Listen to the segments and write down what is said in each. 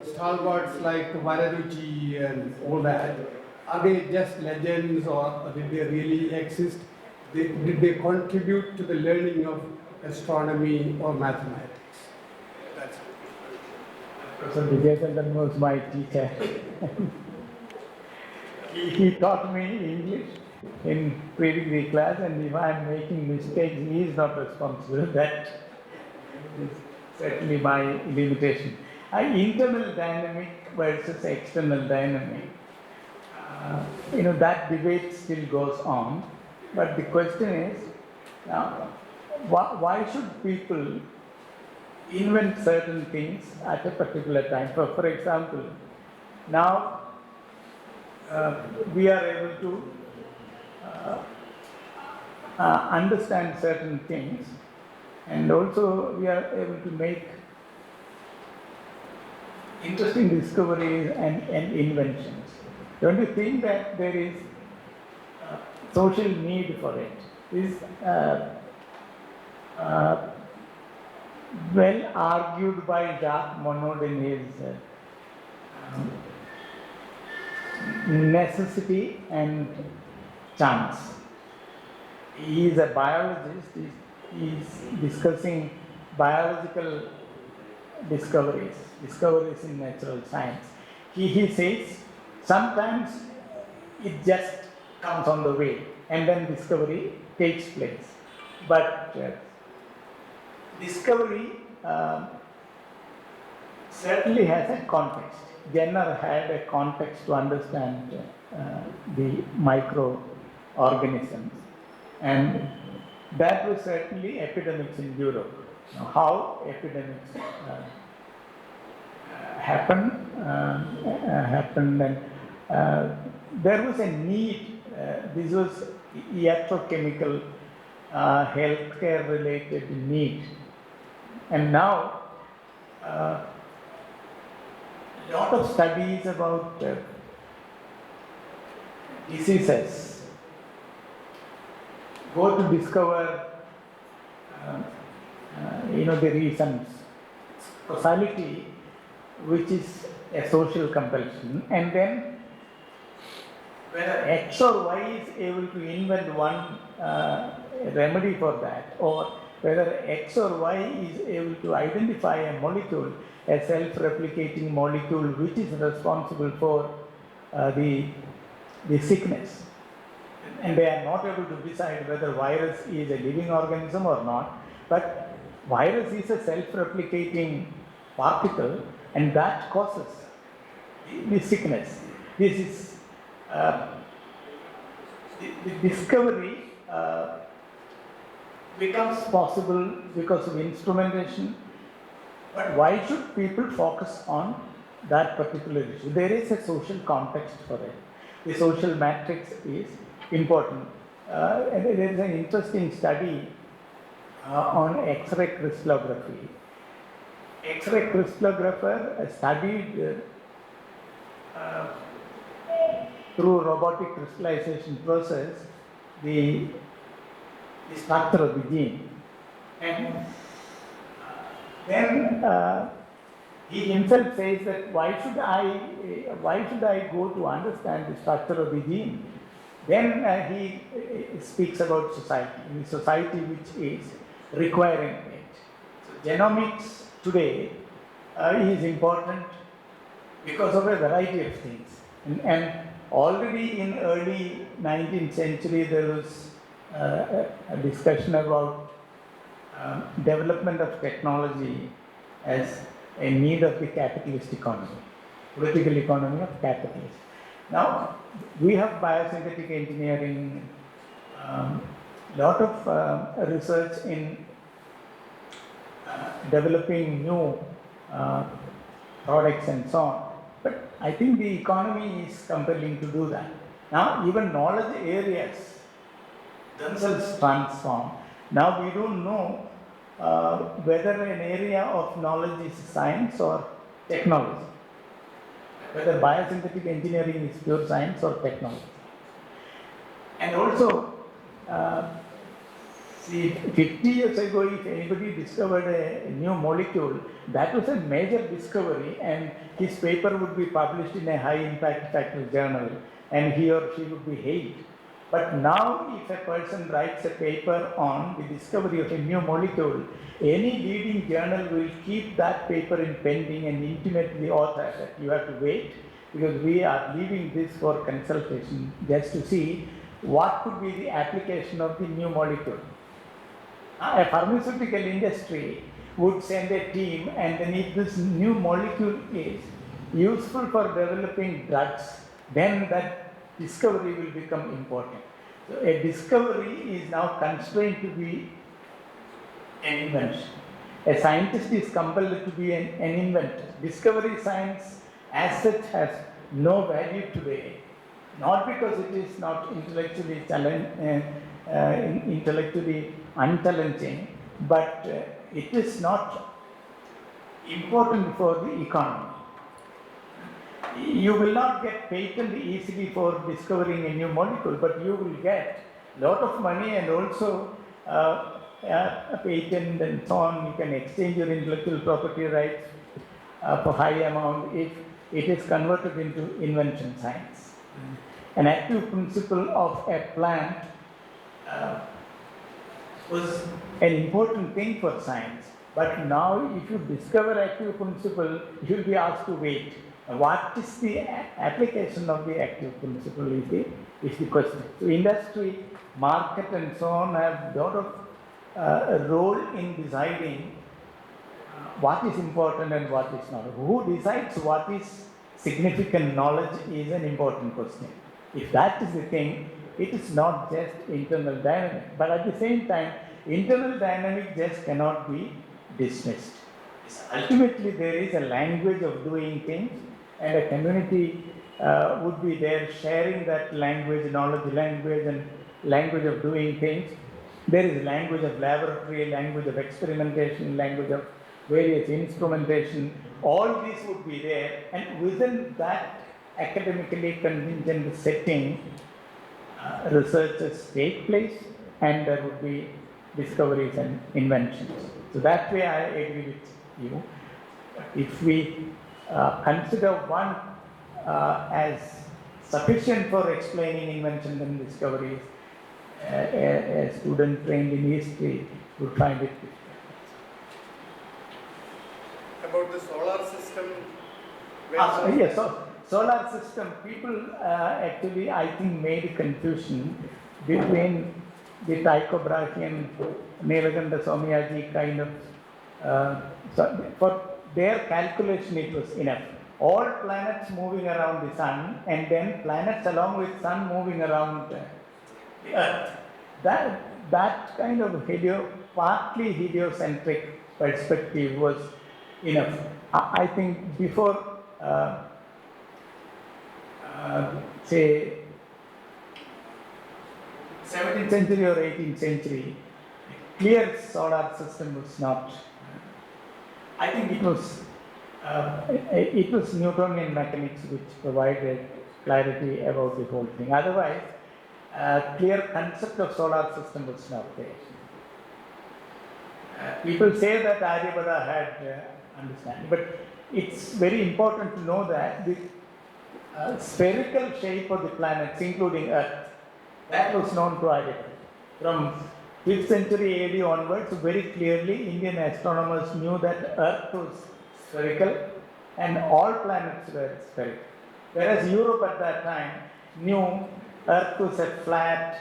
stalwarts like Vararuchi and all that, are they just legends or did they really exist? Did they contribute to the learning of astronomy or mathematics? That's So Vijaychandran was my teacher. he taught me English in pre-degree class, and if I am making mistakes, he is not responsible. That is certainly my limitation. Internal dynamic versus external dynamic. That debate still goes on, but the question is, why should people invent certain things at a particular time? For example, now we are able to understand certain things, and also we are able to make interesting discoveries and inventions. Don't you think that there is social need for it? Is well argued by Jacques Monod in his necessity and chance. He is a biologist. He is discussing biological discoveries in natural science. He says sometimes it just comes on the way and then discovery takes place. But discovery certainly has a context. Jenner had a context to understand the microorganisms, and that was certainly epidemics in Europe. How epidemics happened, and there was a need. This was iatrochemical healthcare related need, and now a lot of studies about diseases go to discover the reasons. Causality, which is a social compulsion, and then whether X or Y is able to invent one remedy for that, or whether X or Y is able to identify a molecule, a self-replicating molecule, which is responsible for the sickness. And they are not able to decide whether virus is a living organism or not, but virus is a self-replicating particle, and that causes the sickness. This is the discovery becomes possible because of instrumentation. But why should people focus on that particular issue? There is a social context for it. The social matrix is important. And there is an interesting study on X-ray crystallography. X-ray crystallographer studied through robotic crystallization process the structure of the gene, and then he himself says that why should I go to understand the structure of the gene? Then he speaks about society, the society which is requiring it. So genomics today is important because of a variety of things, and already in early 19th century there was a discussion about development of technology as a need of the capitalist economy, political economy of capitalism. Now we have biosynthetic engineering, lot of research in developing new products and so on. But I think the economy is compelling to do that. Now even knowledge areas themselves transform. Now we don't know whether an area of knowledge is science or technology, whether biosynthetic engineering is pure science or technology. And also See, 50 years ago, if anybody discovered a new molecule, that was a major discovery, and his paper would be published in a high impact factor journal, and he or she would be hailed. But now, if a person writes a paper on the discovery of a new molecule, any leading journal will keep that paper in pending and intimate the author that you have to wait, because we are leaving this for consultation just to see what could be the application of the new molecule. A pharmaceutical industry would send a team, and then if this new molecule is useful for developing drugs, then that discovery will become important. So a discovery is now constrained to be an invention. A scientist is compelled to be an inventor. Discovery science as such has no value today, not because it is not intellectually intellectually unchallenging, but it is not important for the economy. You will not get patent easily for discovering a new molecule, but you will get a lot of money and also a patent and so on. You can exchange your intellectual property rights for high amount if it is converted into invention science. An active principle of a plant was an important thing for science, but now if you discover active principle, you will be asked to wait. What is the application of the active principle is the question. So industry, market and so on have a lot of a role in deciding what is important and what is not. Who decides what is significant knowledge is an important question. If that is the thing, it is not just internal dynamic, but at the same time, internal dynamic just cannot be dismissed. Ultimately, there is a language of doing things, and a community would be there sharing that language, knowledge language, and language of doing things. There is language of laboratory, language of experimentation, language of various instrumentation. All these would be there, and within that academically contingent setting, researches take place, and there would be discoveries and inventions. So that way I agree with you. If we consider one as sufficient for explaining inventions and discoveries, a student trained in history would find it difficult. About the solar system? Yes, so solar system, people actually I think made confusion between the Tycho Brahean, Nilakanda Somyaji kind of, so for their calculation it was enough. All planets moving around the sun, and then planets along with sun moving around the Earth. That kind of partly heliocentric perspective was enough. I think before, say, 17th century or 18th century, clear solar system was not. I think it was Newtonian mechanics which provided clarity about the whole thing. Otherwise, clear concept of solar system was not there. People say that Aryabhata had understanding, but it's very important to know that the spherical shape of the planets, including Earth, that was known to Aryabhata. From 5th century AD onwards, very clearly Indian astronomers knew that Earth was spherical and all planets were spherical. Whereas Europe at that time knew Earth was a flat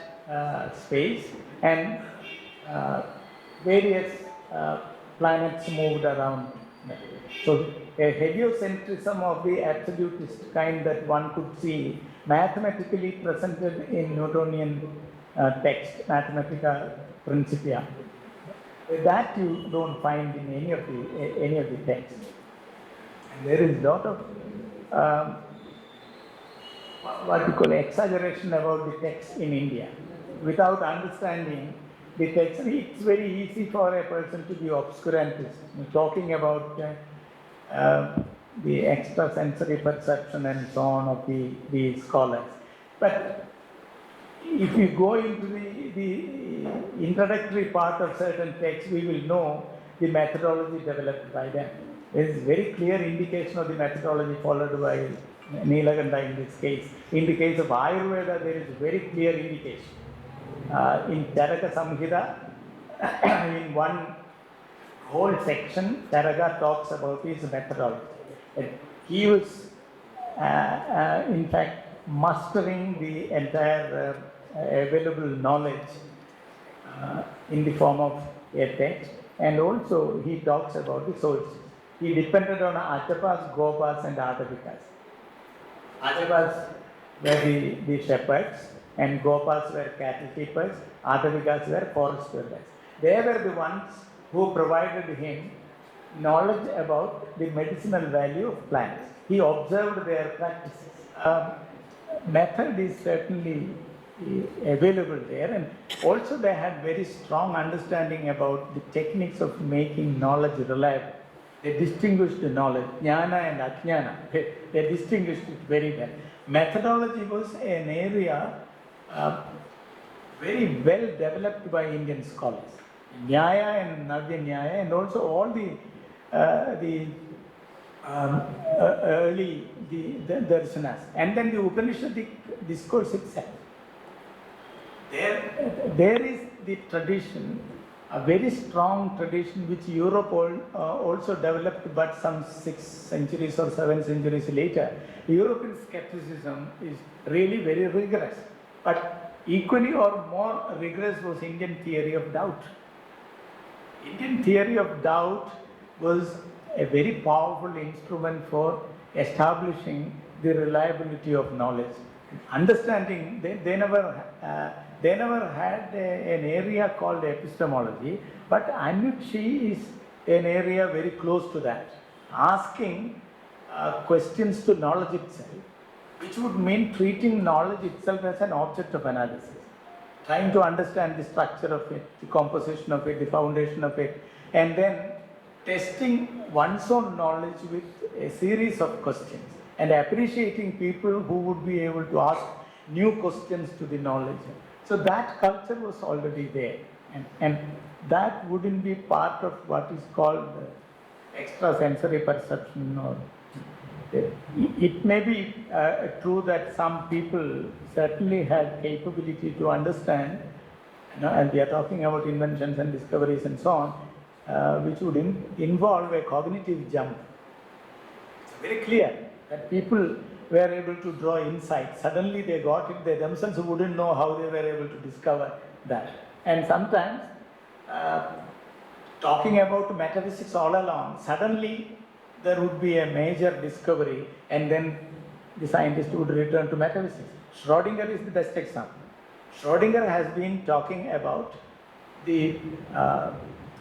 space, and various planets moved around. So a heliocentrism of the absolutist kind that one could see mathematically presented in Newtonian text, Mathematica Principia. That you don't find in any of the texts. And there is a lot of what you call exaggeration about the text in India. Without understanding the text, it's very easy for a person to be obscurantist, talking about the extrasensory perception and so on of the scholars. But if you go into the introductory part of certain texts, we will know the methodology developed by them. There is very clear indication of the methodology followed by Nilakanta in this case. In the case of Ayurveda, there is very clear indication. In Charaka Samhita, in one whole section, Charaka talks about his methodology. And he was, in fact, mastering the entire available knowledge in the form of a text, and also he talks about the sources. He depended on Achapas, Gopas, and Adavikas. Achapas were the shepherds, and Gopas were cattle keepers, Adavikas were forest dwellers. They were the ones who provided him knowledge about the medicinal value of plants. He observed their practices. Method is certainly available there, and also they had very strong understanding about the techniques of making knowledge reliable. They distinguished the knowledge, jnana and ajnana. They distinguished it very well. Methodology was an area very well developed by Indian scholars. Nyaya and Navya Nyaya, and also all the early the darshanas, and then the Upanishadic discourse itself. There is the tradition, a very strong tradition which Europe also developed, but some 6 centuries or 7 centuries later. European skepticism is really very rigorous, but equally or more rigorous was Indian theory of doubt. Indian theory of doubt was a very powerful instrument for establishing the reliability of knowledge. Understanding, they never had an area called epistemology, but Anyuchi is an area very close to that. Asking questions to knowledge itself, which would mean treating knowledge itself as an object of analysis. Trying to understand the structure of it, the composition of it, the foundation of it, and then testing one's own knowledge with a series of questions and appreciating people who would be able to ask new questions to the knowledge. So that culture was already there, and that wouldn't be part of what is called extrasensory perception. Or it may be true that some people certainly had capability to understand, and we are talking about inventions and discoveries and so on, which would involve a cognitive jump. It's very clear that people were able to draw insight. Suddenly they got it, they themselves wouldn't know how they were able to discover that. And sometimes, talking about metaphysics all along, suddenly there would be a major discovery, and then the scientist would return to metaphysics. Schrödinger is the best example. Schrödinger has been talking about the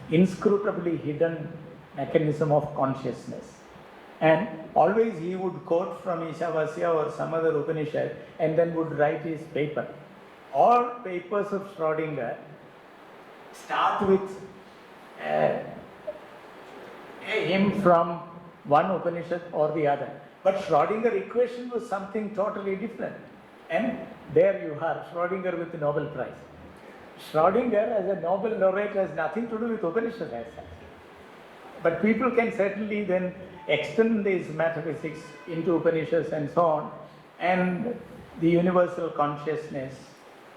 inscrutably hidden mechanism of consciousness. And always he would quote from Ishavasya or some other Upanishad and then would write his paper. All papers of Schrödinger start with a hymn from one Upanishad or the other. But Schrödinger equation was something totally different. And there you are, Schrödinger with the Nobel Prize. Schrödinger as a Nobel laureate has nothing to do with Upanishad as such. But people can certainly then extend these metaphysics into Upanishads and so on, and the universal consciousness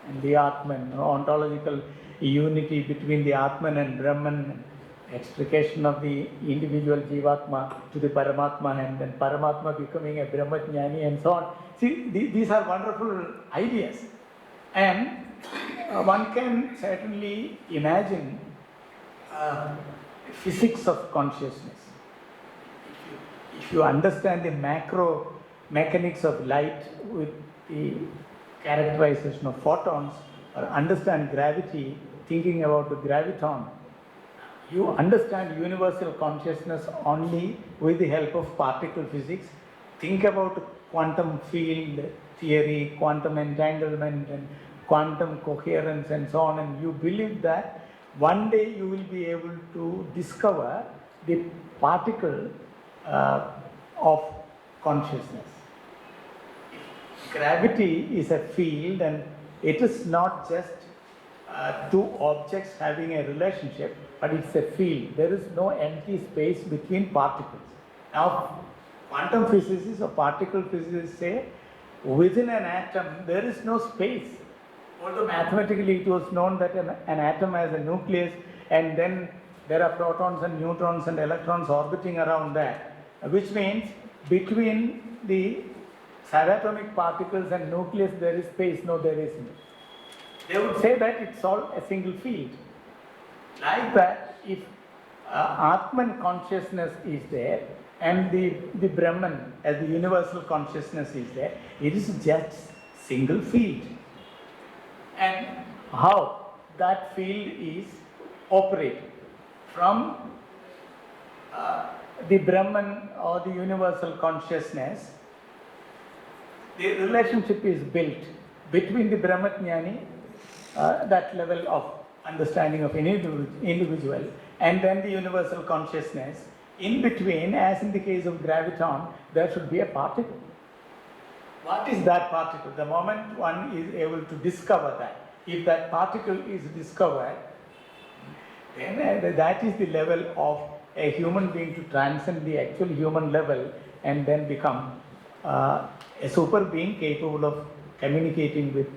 and the Atman, ontological unity between the Atman and Brahman, extrication of the individual Jivatma to the Paramatma, and then Paramatma becoming a Brahmajnani and so on. See, these are wonderful ideas, and one can certainly imagine physics of consciousness. If you understand the macro mechanics of light with the characterization of photons, or understand gravity, thinking about the graviton, you understand universal consciousness only with the help of particle physics. Think about quantum field theory, quantum entanglement, and quantum coherence and so on, and you believe that one day you will be able to discover the particle of consciousness. Gravity is a field, and it is not just two objects having a relationship, but it's a field. There is no empty space between particles. Now, quantum physicists or particle physicists say within an atom there is no space. Although mathematically it was known that an atom has a nucleus and then there are protons and neutrons and electrons orbiting around that, which means between the subatomic particles and nucleus there is space. No, there isn't. They would say that it's all a single field. Like that, if Atman consciousness is there and the Brahman as the universal consciousness is there, it is just single field. And how that field is operated from the Brahman or the universal consciousness, the relationship is built between the Brahmajnani, that level of understanding of any individual, and then the universal consciousness. In between, as in the case of graviton, there should be a particle. What is that particle? The moment one is able to discover that, if that particle is discovered, then that is the level of a human being to transcend the actual human level and then become a super being capable of communicating with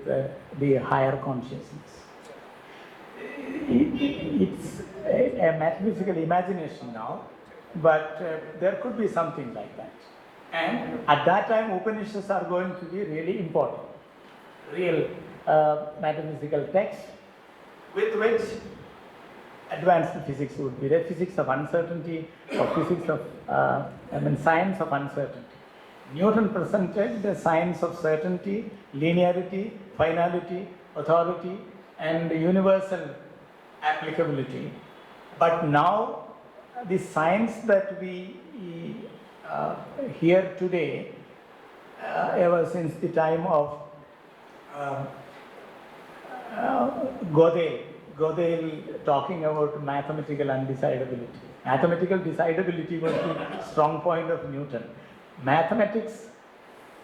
the higher consciousness. It's a metaphysical imagination now, but there could be something like that. And at that time, Upanishads are going to be really important, real metaphysical texts with which advanced physics would be. The physics of uncertainty or physics of, science of uncertainty. Newton presented the science of certainty, linearity, finality, authority, and universal applicability. But now, the science that we hear today, ever since the time of Godel talking about mathematical undecidability. Mathematical decidability was the strong point of Newton. Mathematics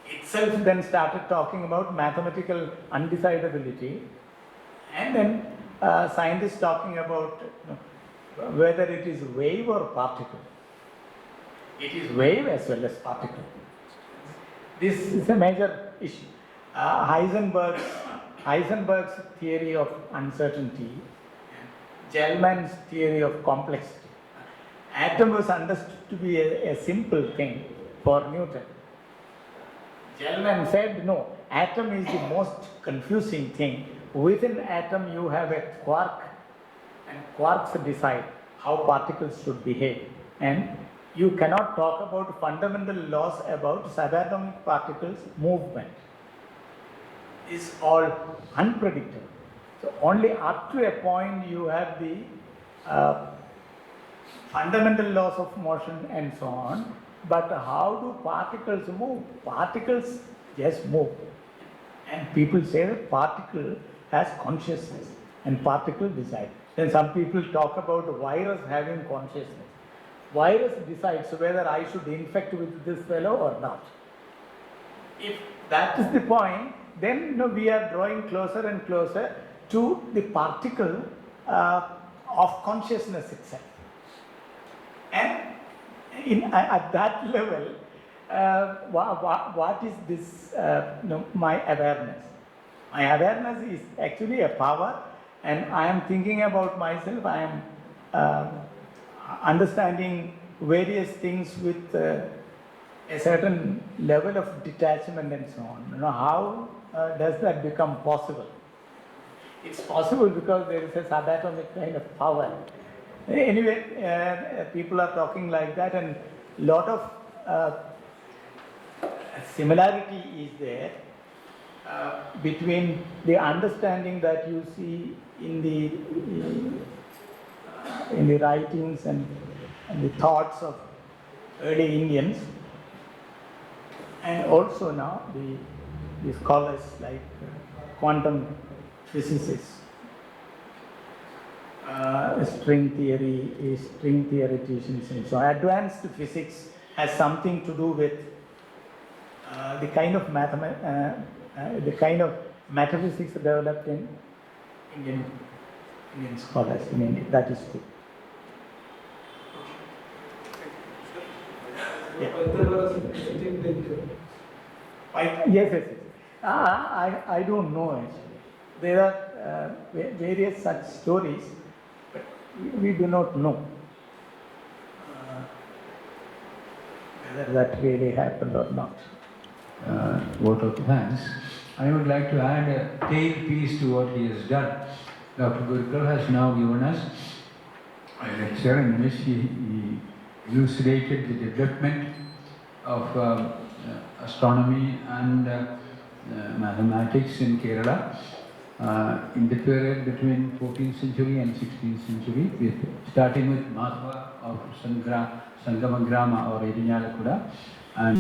itself then started talking about mathematical undecidability, and then scientists talking about whether it is wave or particle. It is wave as well as particle. This is a major issue. Heisenberg's theory of uncertainty, Gell-Mann's theory of complexity. Atom was understood to be a simple thing for Newton. Gell-Mann said, no, atom is the most confusing thing. Within atom you have a quark, and quarks decide how particles should behave. And you cannot talk about fundamental laws about subatomic particles movement. Is all unpredictable. So only up to a point you have the fundamental laws of motion and so on. But how do particles move? Particles just move. And people say that particle has consciousness and particle decide. Then some people talk about the virus having consciousness. Virus decides whether I should infect with this fellow or not. If that is the point, then we are drawing closer and closer to the particle of consciousness itself. And at that level, what is this, my awareness? My awareness is actually a power, and I am thinking about myself, I am understanding various things with a certain level of detachment and so on. How does that become possible? It's possible because there is a subatomic kind of power. Anyway, people are talking like that, and lot of similarity is there between the understanding that you see in the writings and the thoughts of early Indians, and also now the scholars like quantum physicists, string theory, string theoreticians, and so on. Advanced physics has something to do with the kind of metaphysics developed in Indian scholars in India. That is true. Yes. I don't know actually. There are various such stories, but we do not know whether that really happened or not. Vote of thanks. I would like to add a tail piece to what he has done. Dr. Gurkal has now given us a lecture in which he elucidated the development of astronomy and mathematics in Kerala in the period between 14th century and 16th century, starting with Madhva of Sangamagrama or Irinyalakuda,